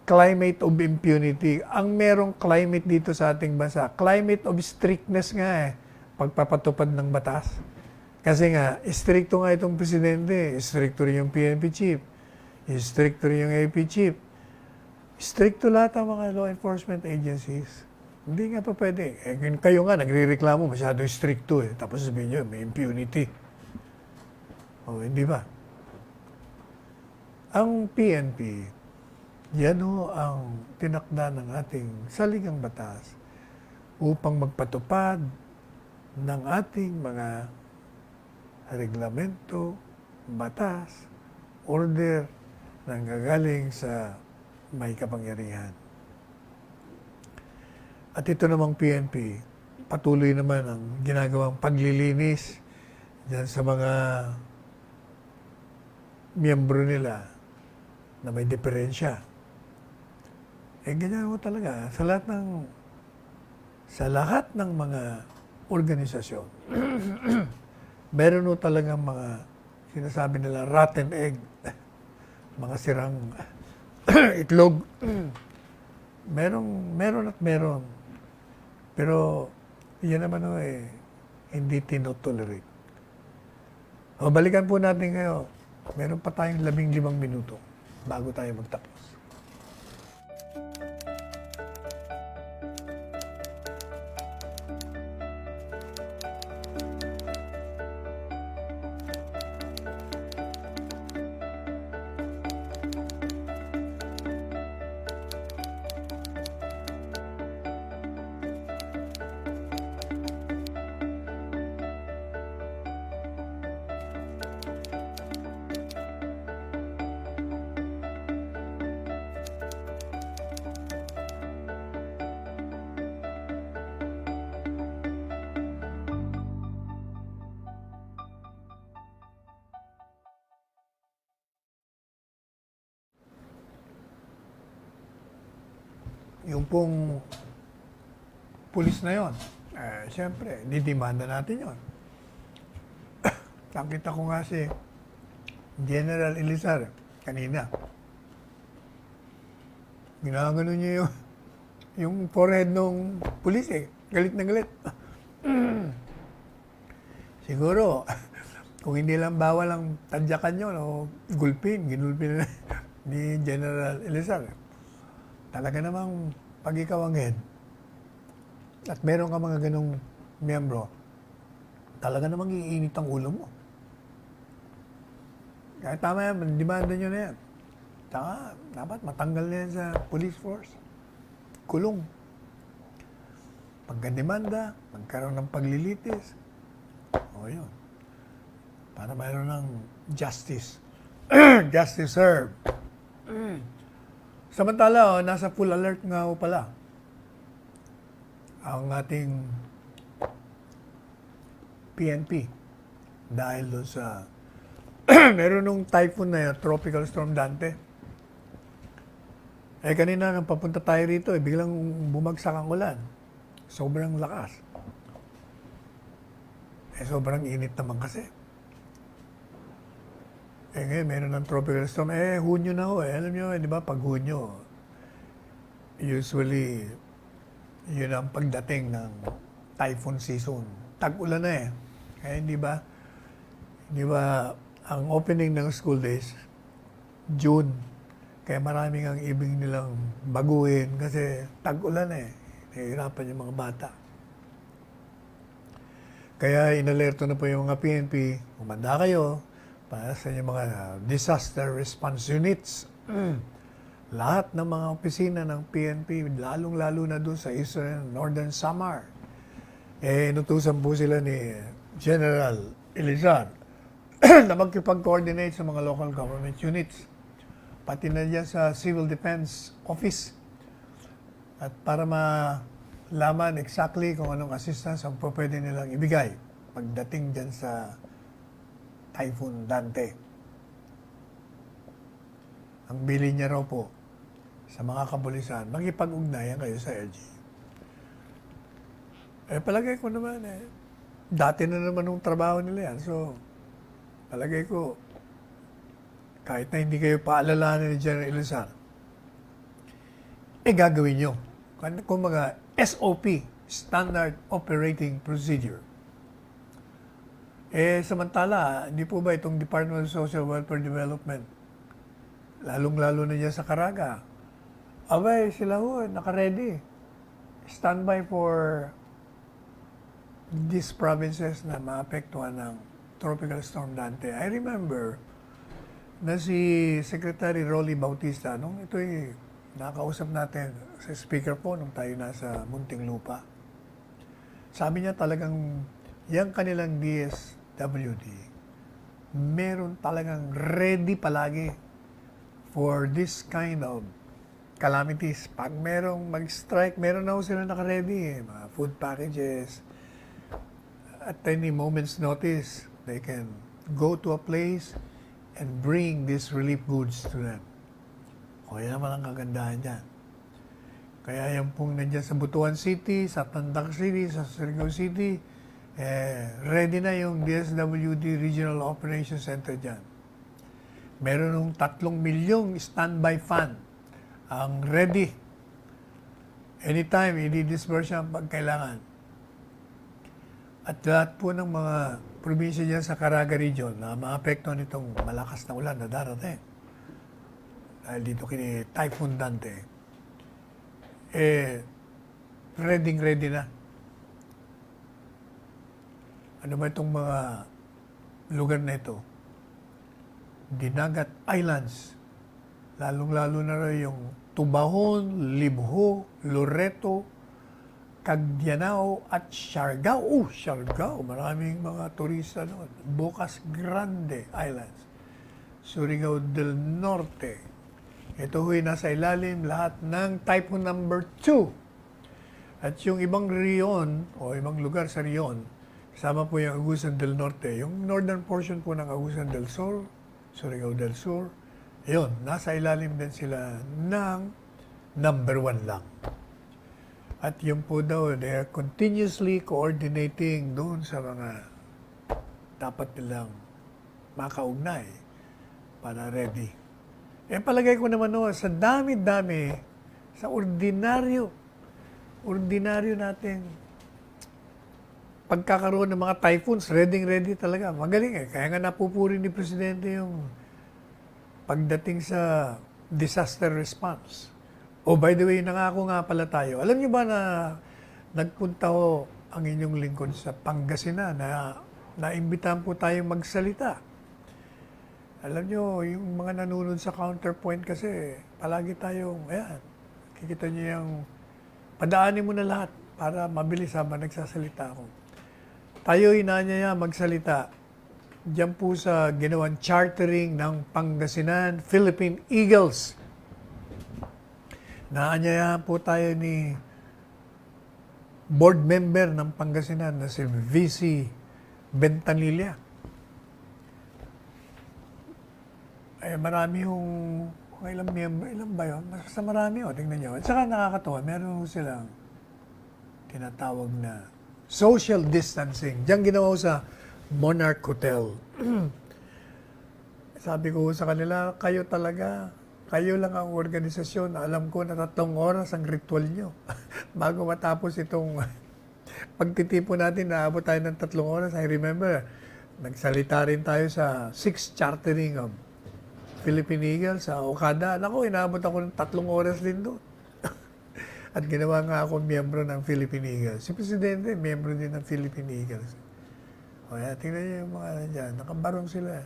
climate of impunity. Ang merong climate dito sa ating bansa, climate of strictness nga pagpapatupad ng batas. Kasi nga, stricto nga itong presidente, stricto rin yung PNP chief, stricto rin yung AP chief, stricto lahat ang mga law enforcement agencies. Hindi nga pa pwede. Kayo nga, nagre-reklamo, masyado stricto Tapos sabihin nyo, may impunity. Hindi ba? Ang PNP, yan ang tinakda ng ating saligang batas upang magpatupad ng ating mga reglamento, batas, order na gagaling sa may kapangyarihan. At ito namang PNP, patuloy naman ang ginagawang paglilinis dyan sa mga miyembro nila na may diferensya. Ganyan mo talaga sa lahat ng mga organisasyon. Meron talagang mga sinasabi nila rotten egg, mga sirang itlog. Meron at meron. Pero yan naman hindi tinotolerate. Balikan po natin kayo. Meron pa tayong 15 minuto bago tayo magtapos. Yung pong pulis na yon, siyempre, didimanda natin yon. Nakita ko nga si General Elizar kanina. Ginagano niya yung forehead ng pulis Galit na galit. Siguro, kung hindi lang bawal ang tadyakan nyo, no, ginulpin na ni General Elizar. Talaga namang pag ikaw ang head, at meron ka mga ganong miyembro, talaga namang iinit ang ulo mo. Kaya tama yan, demanda nyo na yan. Saka, dapat matanggal na yan sa police force. Kulong. Pagka-demanda, magkaroon ng paglilitis. O yun. Para mayroon ng justice. Justice served. Samantala, nasa full alert nga ho pala ang ating PNP dahil doon sa meron nung typhoon na yun, Tropical Storm Dante. Kanina nang papunta tayo rito, biglang bumagsak ang ulan. Sobrang lakas. Sobrang init naman kasi. Ngayon, meron ng tropical storm. Hunyo na ho. Alam nyo, di ba, pag Hunyo, usually, yun ang pagdating ng typhoon season. Tag-ulan na eh. Kaya di ba, ang opening ng school days, June. Kaya maraming ang ibig nilang baguhin kasi tag-ulan eh. Nahihirapan yung mga bata. Kaya inalerto na po yung mga PNP, umanda kayo, para sa inyong mga disaster response units. Lahat ng mga opisina ng PNP, lalong-lalo na doon sa Eastern Northern Samar, inutusan po sila ni General Elizar na magkipag-coordinate sa mga local government units, pati na dyan sa Civil Defense Office, at para malaman exactly kung anong assistance ang pwede nilang ibigay pagdating dyan sa Typhoon Dante. Ang bilin niya raw po sa mga kapulisan, makipag-ugnayan kayo sa LG. Palagay ko naman dati na naman yung trabaho nila yan. So, palagay ko, kahit na hindi kayo paalalahanin ni General Elizar, gagawin nyo. Kung mga SOP, Standard Operating Procedure. Samantala, hindi po ba itong Department of Social Welfare Development, lalong-lalo na dyan sa Caraga, abay, sila ho, naka-ready. Standby for these provinces na maapektuhan ng Tropical Storm Dante. I remember na si Secretary Rolly Bautista, nung ito'y nakausap natin sa speakerphone nung tayo nasa Muntinlupa. Sabi niya talagang yung kanilang DSWD, meron talagang ready palagi for this kind of calamities. Pag merong mag-strike, meron na sila naka-ready. Mga food packages. At any moment's notice, they can go to a place and bring these relief goods to them. O yan naman ang kagandahan dyan. Kaya yan pong nandiyan sa Butuan City, sa Tandac City, sa Surigao City, ready na yung DSWD Regional Operations Center dyan. Meron nung 3 milyong standby fund ang ready. Anytime, i-disperse yan pag kailangan. At lahat po ng mga probinsya dyan sa Caraga Region na maapektuhan nitong malakas na ulan na darating. Dahil dito kini Typhoon Dante, ready na. Ano ba itong mga lugar na ito? Dinagat Islands, lalong-lalo na rin yung Tubahon, Libho, Loreto, Cagdianao at Siargao. Siargao, maraming mga turista doon. Bocas Grande Islands, Surigao del Norte. Ito huy nasa ilalim lahat ng Typhoon number 2. At yung ibang riyon o ibang lugar sa riyon, kasama po yung Agusan del Norte, yung northern portion po ng Agusan del Sur, Surigao del Sur, yun, nasa ilalim din sila ng number 1 lang. At yun po daw, they are continuously coordinating doon sa mga dapat nilang makaugnay para ready. Palagay ko naman sa dami-dami, sa ordinaryo nating pagkakaroon ng mga typhoons, ready talaga. Magaling eh. Kaya nga napupuri ni Presidente yung pagdating sa disaster response. Oh, by the way, nangako nga pala tayo. Alam niyo ba na nagpunta ho ang inyong lingkod sa Pangasinan na naimbitahan po tayong magsalita. Alam niyo, yung mga nanonood sa Counterpoint kasi, palagi tayong, ayan, kikita niyo yung, padaanin mo na lahat para mabilis habang nagsasalita ako. Tayo inanyaya magsalita diyan po sa ginawang chartering ng Pangasinan Philippine Eagles. Naanyayahan po tayo ni board member ng Pangasinan na si VC Bentanilla. Eh, marami yung ilang miyembro, ilang ba yun? Basta marami o, tingnan nyo. At saka nakakatawa, meron silang tinatawag na social distancing. Diyan ginawa sa Monarch Hotel. Sabi ko sa kanila, kayo talaga, kayo lang ang organisasyon. Alam ko na 3 oras ang ritual nyo. Bago matapos itong pagtitipo natin, naabot tayo ng 3 oras. I remember, nagsalita rin tayo sa 6th chartering of Philippine Eagles sa Okada. Naku, inaabot ako ng 3 oras din doon. At ginawa nga ako miyembro ng Philippine Eagles. Si Presidente, miyembro din ng Philippine Eagles. O yan, tingnan niyo yung mga dyan. Nakabarong sila.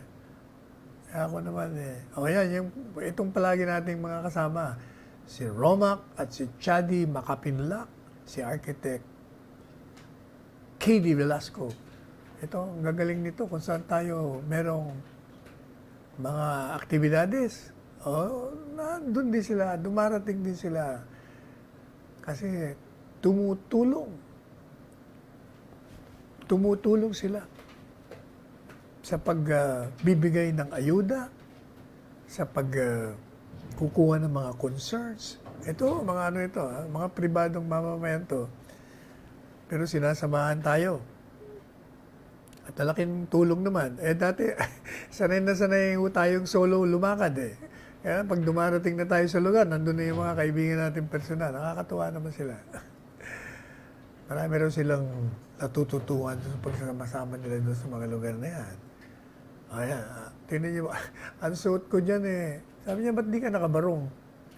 Ako naman O yan, itong palagi nating mga kasama. Si Romac at si Chadi Makapinlak. Si Architect KD Velasco. Ito, ang gagaling nito kung saan tayo merong mga aktibidades. Doon din sila, dumarating din sila. Kasi tumutulong sila sa pagbibigay ng ayuda, sa kukuha ng mga concerns. Ito, mga ano ito, mga pribadong mamamayan to. Pero sinasamahan tayo. At malaking tulong naman. Dati, sanay na sanay tayong solo lumakad eh. Kaya pag dumarating na tayo sa lugar, nandun na yung mga kaibigan natin personal. Nakakatuwa naman sila. Marami rin silang natututuan sa pagsama-sama nila doon sa mga lugar na yan. Ayan, tingnan niyo, ang suot ko dyan eh. Sabi niya, ba't di ka nakabarong?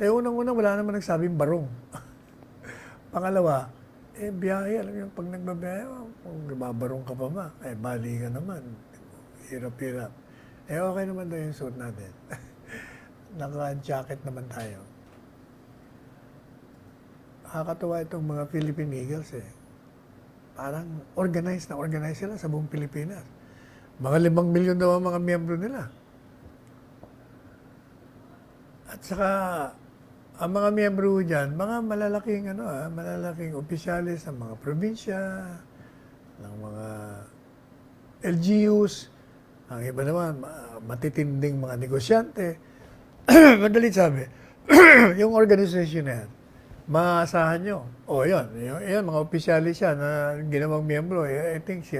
Unang-unang wala naman nagsabing barong. Pangalawa, biyahe, alam niyo, pag nagbabiyahe, kung babarong ka pa ba, bali ka naman. Hirap-hirap. Okay naman daw yung suot natin. Naka-jacket naman tayo. Nakakatuwa itong mga Philippine Eagles eh. Parang organized sila sa buong Pilipinas. Mga 5 milyon daw ang mga miyembro nila. At saka, ang mga miyembro dyan, mga malalaking opisyalis ng mga probinsya, ng mga LGUs, ang iba naman, matitinding mga negosyante. Madalit sabi, yung organization na yan, maasahan nyo. Yan, mga opisyalis yan na ginawang miyembro. I think si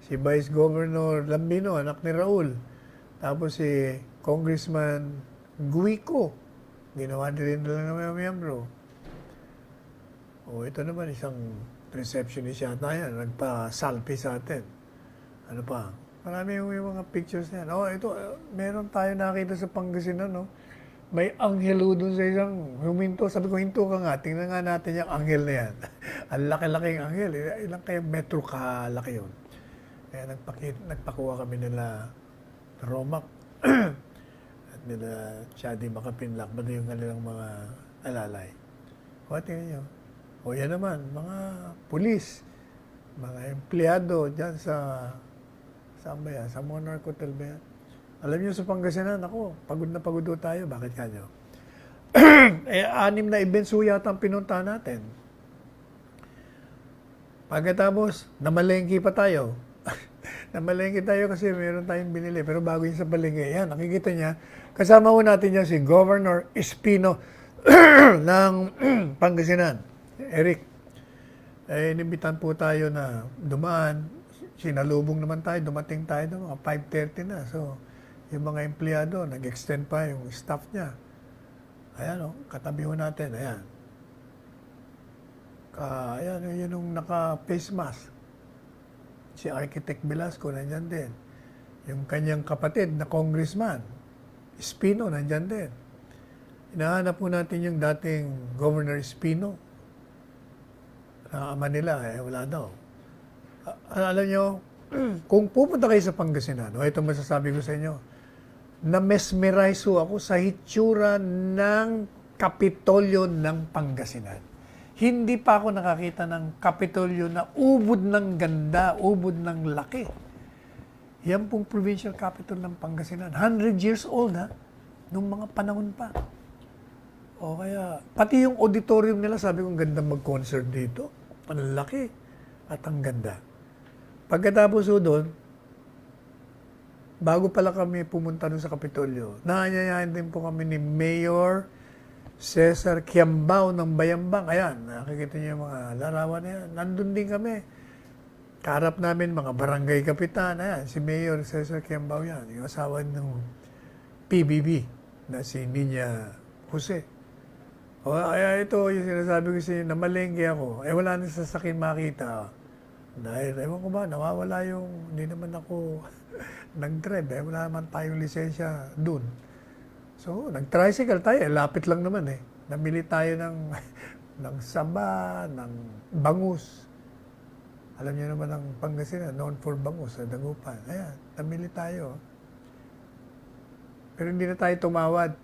si Vice Governor Lambino, anak ni Raul. Tapos si Congressman Guico, ginawa din nila ng miyembro. Ito naman isang receptionist yata yan, nagpa-salpi sa atin. Ano pa? Marami yung mga pictures na yan. Ito, meron tayo nakita sa Pangasinan, no? May anghel doon sa isang huminto. Sabi ko, hinto ka nga. Tingnan nga natin yung anghel na yan. Ang laki-laking anghel. Ilang kaya metro kalaki yun. Kaya nagpakuha kami nila Romac at nila Chadi Makapinlak. Ba yung kanilang mga alalay. Tingnan nyo. Yan naman, mga pulis, mga empleyado dyan saan ba yan? Sa Monarch Hotel ba yan? Alam niyo sa Pangasinan, pagod na pagod tayo. Bakit kanyo? 6 na events yata ang pinunta natin. Pagkatapos, namalengke pa tayo. Namalengke tayo kasi meron tayong binili. Pero bago yun sa palengke, yan, nakikita niya, kasama ho natin yan si Governor Espino ng Pangasinan. Eric, inimbitan po tayo na dumaan. Sinalubong naman tayo, dumating tayo doon, mga 5:30 na. So, yung mga empleyado, nag-extend pa yung staff niya. Ayan, katabi ho natin, ayan. Ayan, yun yung naka-face mask. Si Architect Velasco, nandyan din. Yung kanyang kapatid na congressman, Espino, nandyan din. Hinahanap po natin yung dating Governor Espino. Ama nila, wala daw. Alam nyo, kung pupunta kayo sa Pangasinan, ito masasabi ko sa inyo, na-mesmerize ako sa hitsura ng Kapitolyo ng Pangasinan. Hindi pa ako nakakita ng Kapitolyo na ubod ng ganda, ubod ng laki. Yan pong provincial capital ng Pangasinan. 100 years old, ha? Nung mga panahon pa. O kaya, pati yung auditorium nila, sabi ko, ganda mag-concert dito. Ang laki at ang ganda. Pagkatapos doon, bago pala kami pumunta doon sa Kapitolyo, naanyayahan din po kami ni Mayor Cesar Kiambao ng Bayambang. Ayan, nakikita niyo yung mga larawan na yan. Nandun din kami. Kaharap namin mga barangay kapitan. Ayan, si Mayor Cesar Kiambao yan. Yung asawa ng PBB na si Niña Jose. O, kaya ito yung sinasabi ko siya, namalengke ako. Wala na sasakyan makita. Dahil, ewan ko ba, nawawala yung, hindi naman ako nag-drive. Wala naman tayong lisensya dun. So, nag-tricycle tayo. Lapit lang naman eh. Namili tayo ng saba, ng bangus. Alam niyo naman ang Pangasinan, known for bangus sa Dagupan. Ayan, namili tayo. Pero hindi na tayo tumawad.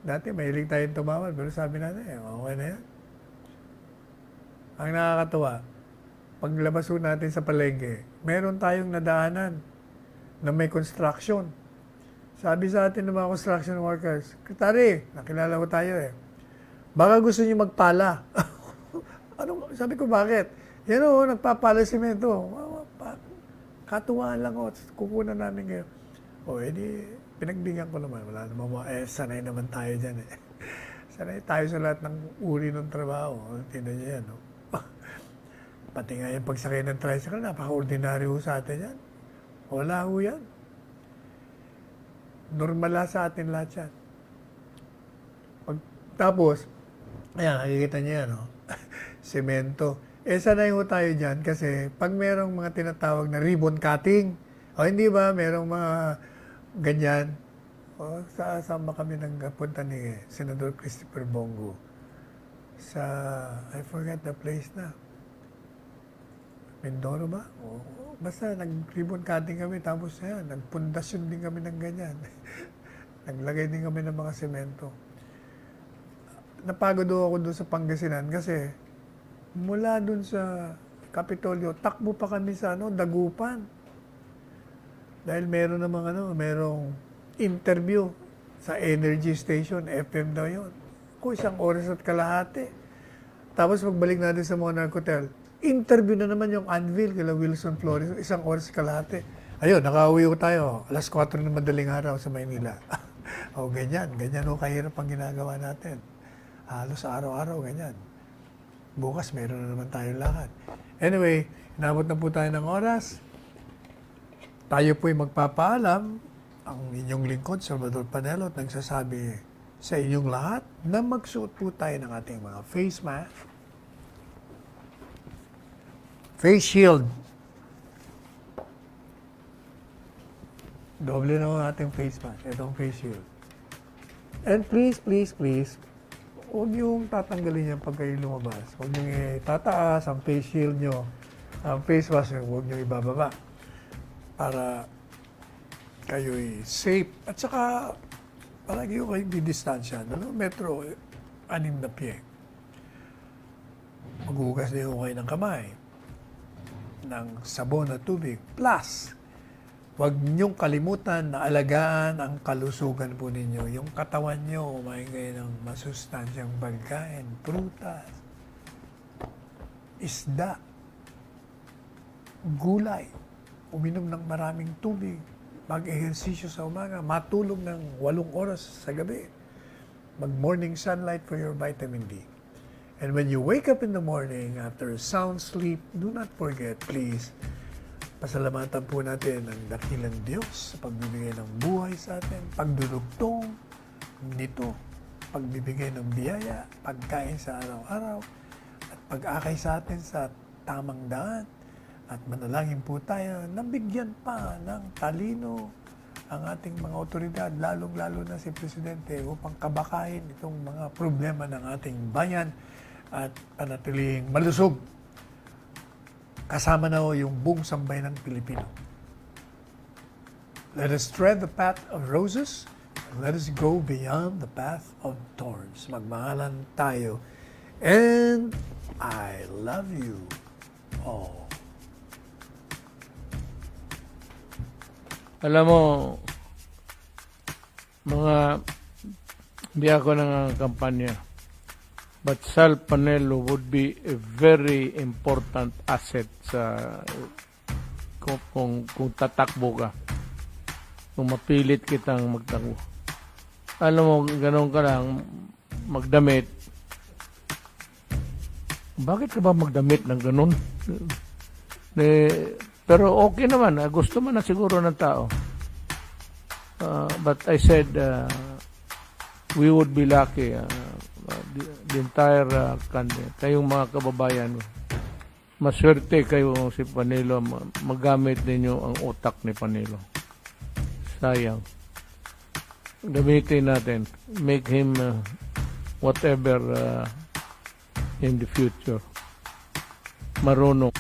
Dati mahilig tayong tumawad, pero sabi natin, okay na yan. Ang nakakatuwa, paglabas po natin sa palengke, meron tayong nadaanan na may construction. Sabi sa atin ng mga construction workers, Sekretary, nakilala ko tayo eh. Baka gusto niyo magpala. Sabi ko, bakit? Yan o, nagpapala simento. Katuwaan lang o, kukunan namin kayo. O, edi, pinagbigyan ko naman. Wala naman mo, sanay naman tayo dyan eh. Sanay tayo sa lahat ng uri ng trabaho. Tingnan niyo yan, no? Pati nga yung pagsakay ng tricycle, napaka-ordinary ho sa atin yan. Wala ho yan. Normal sa atin lahat yan. Tapos, ayan, nakikita niyo yan, no? Semento. Sanay ho tayo dyan kasi pag merong mga tinatawag na ribbon cutting, o hindi ba, merong mga ganyan, o saan ba kami nagpunta ni Senador Christopher Bongo? Sa, I forgot the place na. Mindoro ba? O, basta nag-ribbon cutting kami, tapos nagpundasyon din kami ng ganyan. Naglagay din kami ng mga semento. Napagod ako doon sa Pangasinan kasi mula doon sa Kapitolyo, takbo pa kami sa Dagupan. Dahil meron namang merong interview sa energy station, FM daw yun. Kung 1 oras at kalahati. Tapos pagbalik natin sa Monarch Hotel, interview na naman yung Anvil kila Wilson Flores, 1 oras kalahati. Ayun, nakauwi ko tayo, 4:00 ng madaling araw sa Maynila. O ganyan kahirap ang ginagawa natin. Halos araw-araw, ganyan. Bukas, meron na naman tayong lakad. Anyway, inabot na po tayo ng oras. Tayo po'y magpapaalam. Ang inyong lingkod, Salvador Panelo, nagsasabi sa inyong lahat na magsuot po tayo ng ating mga face mask, face shield. Doble na ang ating face mask. Itong face shield. And please, huwag niyong tatanggalin yan pag kayo lumabas. Huwag niyong itataas ang face shield niyo. Ang face mask, huwag niyong ibababa. Para kayo'y safe. At saka, palagi yung kayong didistansya. Metro, 6 na pie. Maghugas na yung kayo ng kamay. Ng sabon at tubig. Plus, huwag niyong kalimutan na alagaan ang kalusugan po ninyo. Yung katawan niyo, kumain kayo ng masustansyang pagkain, prutas, isda, gulay, uminom ng maraming tubig, mag-ehersisyo sa umaga, matulog ng 8 oras sa gabi, mag-morning sunlight for your vitamin D. And when you wake up in the morning after a sound sleep, do not forget, please, pasalamatan po natin ang dakilang Diyos sa pagbibigay ng buhay sa atin, pagdudugtong nito, pagbibigay ng biyaya, pagkain sa araw-araw, at pag-akay sa atin sa tamang daan, At manalangin po tayo na bigyan pa ng talino ang ating mga otoridad, lalong-lalo na si Presidente, upang kabakain itong mga problema ng ating bayan at panatiling malusog. Kasama na ho yung buong sambayan ng Pilipino. Let us tread the path of roses, and let us go beyond the path of thorns. Magmahalan tayo. And I love you all. Alam mo, hindi ako ng kampanya, but Sal Panelo would be a very important asset sa kung tatakbo ka. Kung mapilit kitang magtakbo. Alam mo, ganun ka lang, magdamit. Bakit ka ba magdamit ng ganun? Pero okay naman, gusto man na siguro ng tao. But I said, we would be lucky, the entire country, kayong mga kababayan, maswerte kayo si Panelo, magamit ninyo ang utak ni Panelo. Sayang. Gamitin natin, make him whatever in the future. Marunong.